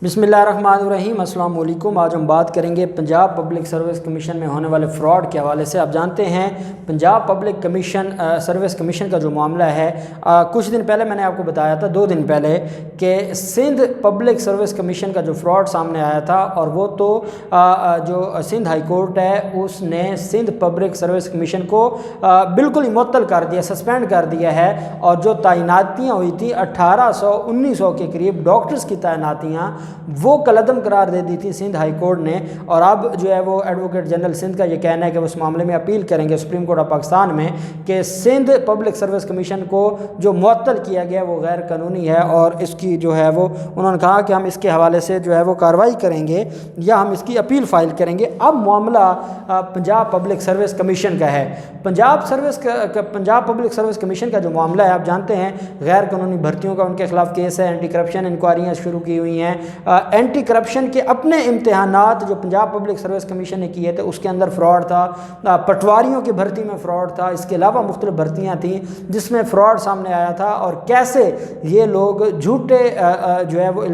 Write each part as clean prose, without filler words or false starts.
बिस्मिल्लाहिर्रहमानिर्रहीम। अस्सलाम वालेकुम। आज हम बात करेंगे पंजाब पब्लिक सर्विस कमीशन में होने वाले फ़्रॉड के हवाले से। आप जानते हैं पंजाब पब्लिक सर्विस कमीशन का जो मामला है, कुछ दिन पहले मैंने आपको बताया था, 2 दिन पहले, कि सिंध पब्लिक सर्विस कमीशन का जो फ़्रॉड सामने आया था, और वो तो जो सिंध हाई कोर्ट है उसने सिंध पब्लिक सर्विस कमीशन को बिल्कुल ही मुअत्तल कर दिया, सस्पेंड कर दिया है। और जो तैनातियाँ हुई थी 1800-1900 के करीब डॉक्टर्स की तैनातियाँ, वो कलअदम करार दे दी थी सिंध हाई कोर्ट ने। और अब जो है वो एडवोकेट जनरल सिंध का ये कहना है कि वो इस मामले में अपील करेंगे सुप्रीम कोर्ट ऑफ पाकिस्तान में कि सिंध पब्लिक सर्विस कमीशन को जो मुअत्तल किया गया वो गैर कानूनी है, और इसकी जो है वो उन्होंने कहा कि हम इसके हवाले से जो है वो कार्रवाई करेंगे या हम इसकी अपील फाइल करेंगे। अब मामला पंजाब पब्लिक सर्विस कमीशन का है। पंजाब पब्लिक सर्विस कमीशन का जो मामला है, आप जानते हैं गैर कानूनी भर्तियों का उनके खिलाफ केस है, एंटी करप्शन इंक्वायरियाँ शुरू की हुई हैं। एंटी करप्शन के अपने इम्तहानात जो पंजाब पब्लिक सर्विस कमीशन ने किए थे उसके अंदर फ्रॉड था, पटवारियों की भर्ती में फ़्रॉड था, इसके अलावा मुख्तलिफ भर्तियाँ थीं जिसमें फ़्रॉड सामने आया था। और कैसे ये लोग झूठे जो है वो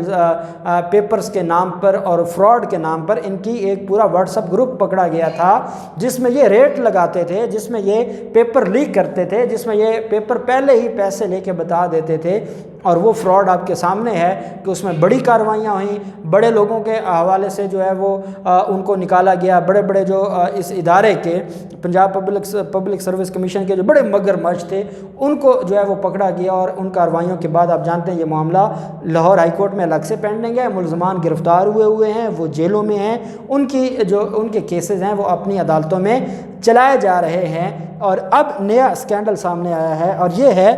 पेपर्स के नाम पर और फ्रॉड के नाम पर इनकी एक पूरा व्हाट्सएप ग्रुप पकड़ा गया था जिसमें ये रेट लगाते थे, जिसमें ये पेपर लीक करते थे, जिसमें ये पेपर पहले ही पैसे लेके बता देते थे। और वो फ्रॉड आपके सामने है कि उसमें बड़ी कार्रवाइयाँ हुई, बड़े लोगों के हवाले से जो है वो उनको निकाला गया। बड़े बड़े जो इस इदारे के पंजाब पब्लिक सर्विस कमीशन के जो बड़े मगरमच्छ थे उनको जो है वो पकड़ा गया। और उन कार्रवाइयों के बाद आप जानते हैं ये मामला लाहौर हाई कोर्ट में अलग से पेंडिंग है, मुलजमान गिरफ्तार हुए हैं, वो जेलों में हैं, उनके केसेस हैं वो अपनी अदालतों में चलाए जा रहे हैं। और अब नया स्कैंडल सामने आया है, और ये है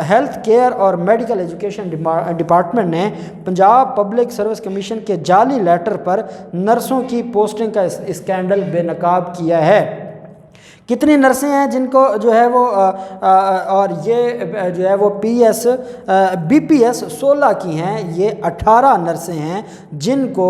हेल्थ केयर और मेडिकल एजुकेशन डिपार्टमेंट ने पंजाब पब्लिक सर्विस कमीशन के जाली लेटर पर नर्सों की पोस्टिंग का स्कैंडल बेनकाब किया है। कितनी नर्सें हैं जिनको जो है वो और ये जो है वो BPS 16 की हैं, ये 18 नर्सें हैं जिनको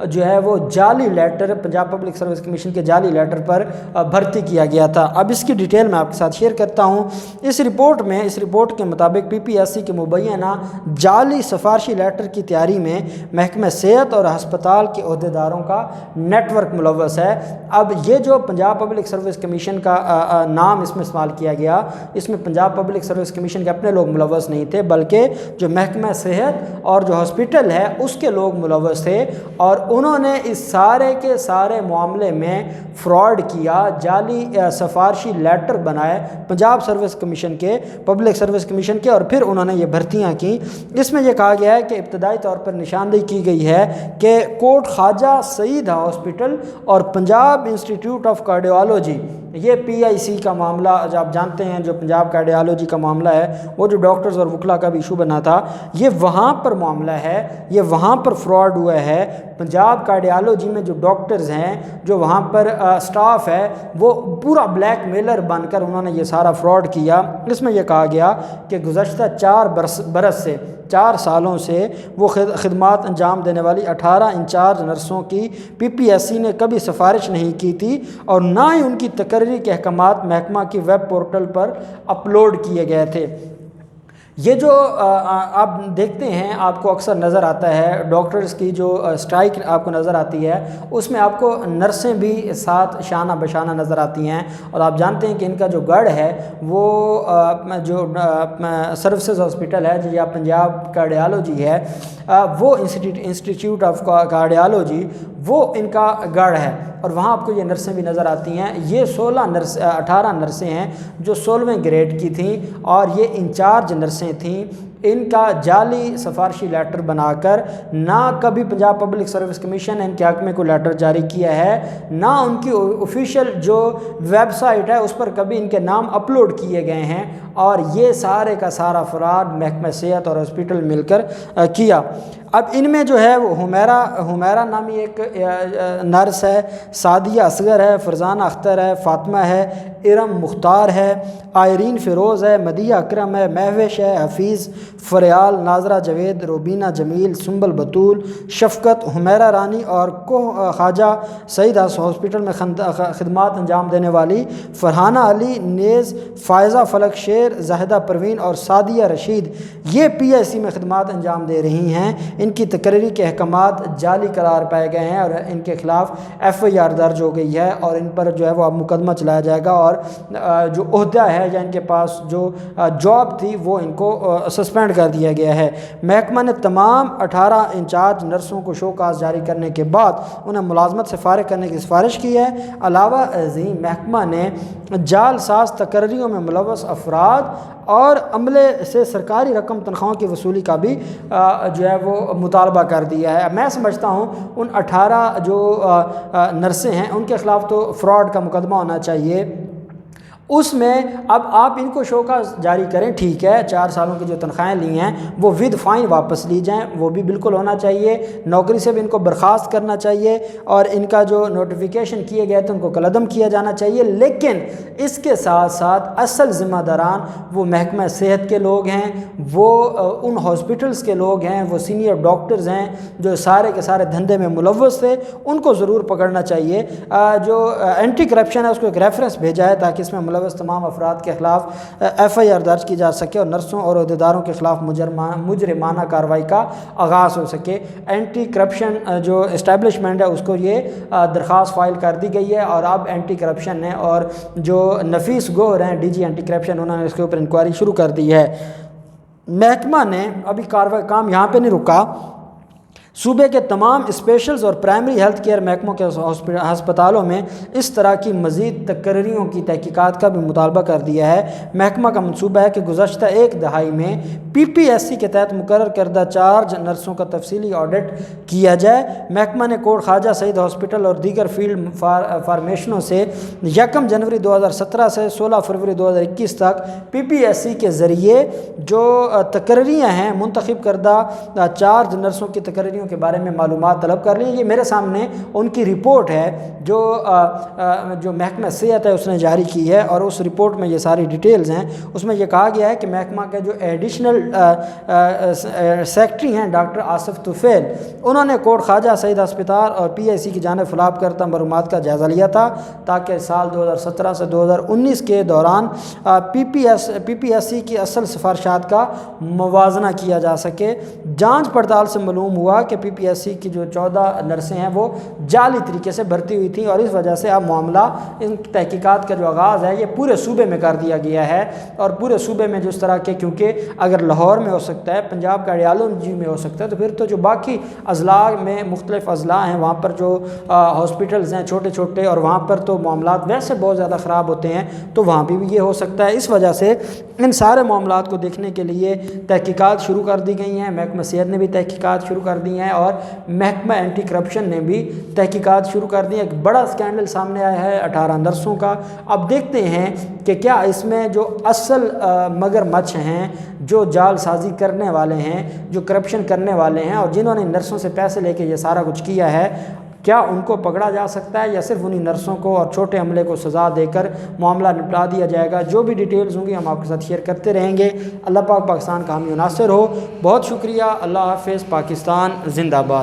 जो है वो जाली letter, Punjab public service commission के जाली लेटर पर भर्ती किया गया था। अब इसकी डिटेल मैं आपके साथ शेयर करता हूँ। इस रिपोर्ट के मुताबिक PPSC के मुबैना जाली सिफारशी लेटर की तैयारी में महकमे सेहत और हस्पताल के अहदेदारों का नेटवर्क मुलव्वस है। अब ये जो पंजाब पब्लिक सर्विस कमीशन का नाम इसमें इस्तेमाल किया गया, इसमें पंजाब पब्लिक सर्विस कमीशन के अपने लोग मुलव्वस नहीं थे, बल्कि जो महकमा सेहत और जो हॉस्पिटल है उसके लोग मुलव्वस थे। और उन्होंने इस सारे के सारे मामले में फ्रॉड किया, जाली सिफारशी लेटर बनाए पंजाब सर्विस कमीशन के, पब्लिक सर्विस कमीशन के, और फिर उन्होंने ये भर्तियाँ की। इसमें यह कहा गया है कि इब्तदाई तौर पर निशानदेही की गई है कि कोट ख्वाजा सईद हॉस्पिटल और पंजाब इंस्टीट्यूट ऑफ कार्डियोलॉजी, ये PIC का मामला जो आप जानते हैं, जो पंजाब कार्डियोलॉजी का मामला है, वो जो डॉक्टर्स और वकला का भी इशू बना था, ये वहाँ पर मामला है, ये वहाँ पर फ्रॉड हुआ है। पंजाब कार्डियोलॉजी में जो डॉक्टर्स हैं, जो वहाँ पर स्टाफ है, वो पूरा ब्लैक मेलर बनकर उन्होंने ये सारा फ्रॉड किया। इसमें यह कहा गया कि गुज़श्ता 4 सालों से वो खिदमात अंजाम देने वाली 18 इंचार्ज नर्सों की PPSC ने कभी सिफारिश नहीं की थी, और ना ही उनकी तकर्री के अहकामात महकमा की वेब पोर्टल पर अपलोड किए गए थे। ये जो आप देखते हैं, आपको अक्सर नज़र आता है डॉक्टर्स की जो स्ट्राइक आपको नज़र आती है, उसमें आपको नर्सें भी साथ शाना बशाना नज़र आती हैं। और आप जानते हैं कि इनका जो गढ़ है वो जो सर्विसेज हॉस्पिटल है, जो या पंजाब कार्डियोलॉजी है, वो इंस्टीट्यूट ऑफ कार्डियोलॉजी, वो इनका गढ़ है। और वहाँ आपको ये नर्सें भी नज़र आती हैं। ये 18 नर्सें हैं जो 16वें ग्रेड की थीं, और ये इंचार्ज नर्सें थीं। इनका जाली सिफारशी लेटर बनाकर ना कभी पंजाब पब्लिक सर्विस कमीशन ने इनके हक़ में कोई लेटर जारी किया है, ना उनकी ऑफिशियल जो वेबसाइट है उस पर कभी इनके नाम अपलोड किए गए हैं। और ये सारे का सारा फ्रॉड महकमा सेहत और हॉस्पिटल मिलकर किया। अब इनमें जो है वो हुमैरा नामी एक नर्स है, सादिया असगर है, फरजाना अख्तर है, फातिमा है, इरम मुख्तार है, आयरीन फ़िरोज़ है, मदिया अकरम है, महविश है, हफीज़, फ़रियाल, नाजरा जवेद, रोबीना जमील, सुंबल बतूल, शफ़क़त, हुमैरा रानी और ख्वाजा सईद हॉस्पिटल में खिदमात अंजाम देने वाली फरहाना अली, नेज़, फ़ायज़ा फलक शेर, जाहिदा परवीन और सादिया रशीद, ये PIC में खिदमात अंजाम दे रही हैं। ان کی تقرری کے احکامات جعلی قرار پائے گئے ہیں اور ان کے خلاف FIR درج ہو گئی ہے اور ان پر جو ہے وہ اب مقدمہ چلایا جائے گا اور جو عہدہ ہے یا ان کے پاس جو جاب تھی وہ ان کو سسپینڈ کر دیا گیا ہے۔ محکمہ نے تمام 18 انچارج نرسوں کو شو کاز جاری کرنے کے بعد انہیں ملازمت سے فارغ کرنے کی سفارش کی ہے۔ علاوہ ازیں محکمہ نے جعل ساز تقرریوں میں ملوث افراد اور عملے سے سرکاری رقم تنخواہوں کی وصولی کا بھی جو ہے وہ مطالبہ کر دیا ہے۔ میں سمجھتا ہوں ان 18 جو نرسیں ہیں ان کے خلاف تو فراڈ کا مقدمہ ہونا چاہیے۔ اس میں اب آپ ان کو شوکاز جاری کریں، ٹھیک ہے، 4 سالوں کی جو تنخواہیں لی ہیں وہ ود فائن واپس لی جائیں، وہ بھی بالکل ہونا چاہیے۔ نوکری سے بھی ان کو برخاست کرنا چاہیے اور ان کا جو نوٹیفیکیشن کیے گئے تھے ان کو کالعدم کیا جانا چاہیے، لیکن اس کے ساتھ ساتھ اصل ذمہ داران وہ محکمہ صحت کے لوگ ہیں، وہ ان ہاسپٹلز کے لوگ ہیں، وہ سینئر ڈاکٹرز ہیں جو سارے کے سارے دھندے میں ملوث تھے، ان کو ضرور پکڑنا چاہیے۔ جو اینٹی کرپشن ہے اس کو ایک ریفرنس بھیجا ہے تاکہ اس میں ملوث تمام افراد کے خلاف FIR درج کی جا سکے اور نرسوں اور عہدیداروں کے خلاف مجرمانہ کارروائی کا آغاز ہو سکے۔ اینٹی کرپشن جو اسٹیبلشمنٹ ہے اس کو یہ درخواست فائل کر دی گئی ہے اور اب اینٹی کرپشن نے اور جو نفیس گوہر ہیں DG اینٹی کرپشن انہوں نے اس کے اوپر انکوائری شروع کر دی ہے۔ محکمہ نے ابھی کارروائی کام یہاں پہ نہیں رکا، صوبے کے تمام اسپیشلز اور پرائمری ہیلتھ کیئر محکموں کے ہسپتالوں میں اس طرح کی مزید تقرریوں کی تحقیقات کا بھی مطالبہ کر دیا ہے۔ محکمہ کا منصوبہ ہے کہ گزشتہ 1 دہائی میں PPSC کے تحت مقرر کردہ چارج نرسوں کا تفصیلی آڈٹ کیا جائے۔ محکمہ نے کوٹ خواجہ سعید ہاسپٹل اور دیگر فیلڈ فارمیشنوں سے 1 جنوری 2017 سے 16 فروری 2021 تک PPSC کے ذریعے جو تقرریاں ہیں منتخب کردہ چارج نرسوں کی تقرریوں کے بارے میں معلومات طلب کر لی۔ یہ میرے سامنے ان کی رپورٹ ہے جو محکمہ صحت ہے اس نے جاری کی ہے اور اس رپورٹ میں یہ ساری ڈیٹیلز ہیں۔ اس میں یہ کہا گیا ہے کہ محکمہ کے جو ایڈیشنل سیکٹری ہیں ڈاکٹر آصف طفیل، انہوں نے کوٹ خواجہ سعید ہسپتال اور PIC کی جانب فراہم کردہ معلومات کا جائزہ لیا تھا تاکہ سال 2017 سے 2019 کے دوران PPSC کی اصل سفارشات کا موازنہ کیا جا سکے۔ جانچ پڑتال سے معلوم ہوا کہ PPSC کی جو 14 نرسیں ہیں وہ جعلی طریقے سے بھرتی ہوئی تھیں اور اس وجہ سے اب معاملہ ان تحقیقات کا جو آغاز ہے یہ پورے صوبے میں کر دیا گیا ہے اور پورے صوبے میں جس طرح کے، کیونکہ اگر لاہور میں ہو سکتا ہے، پنجاب کا ریالوجی میں ہو سکتا ہے، تو پھر تو جو باقی اضلاع میں مختلف اضلاع ہیں وہاں پر جو ہاسپٹلز ہیں چھوٹے چھوٹے اور وہاں پر تو معاملات ویسے بہت زیادہ خراب ہوتے ہیں، تو وہاں بھی یہ ہو سکتا ہے۔ اس وجہ سے ان سارے معاملات کو دیکھنے کے لیے تحقیقات شروع کر دی گئی ہیں۔ محکمہ صحت نے بھی تحقیقات شروع کر دی ہیں اور محکمہ اینٹی کرپشن نے بھی تحقیقات شروع کر دی ہیں۔ ایک بڑا اسکینڈل سامنے آیا ہے 18 نرسوں کا۔ اب دیکھتے ہیں کہ کیا اس میں جو اصل مگر مچھ ہیں، جو جال سازی کرنے والے ہیں، جو کرپشن کرنے والے ہیں اور جنہوں نے نرسوں سے پیسے لے کے یہ سارا کچھ کیا ہے، کیا ان کو پکڑا جا سکتا ہے یا صرف انہی نرسوں کو اور چھوٹے عملے کو سزا دے کر معاملہ نپٹا دیا جائے گا؟ جو بھی ڈیٹیلز ہوں گی ہم آپ کے ساتھ شیئر کرتے رہیں گے۔ اللہ پاک پاکستان کا حامی و ناصر ہو۔ بہت شکریہ۔ اللہ حافظ۔ پاکستان زندہ باد۔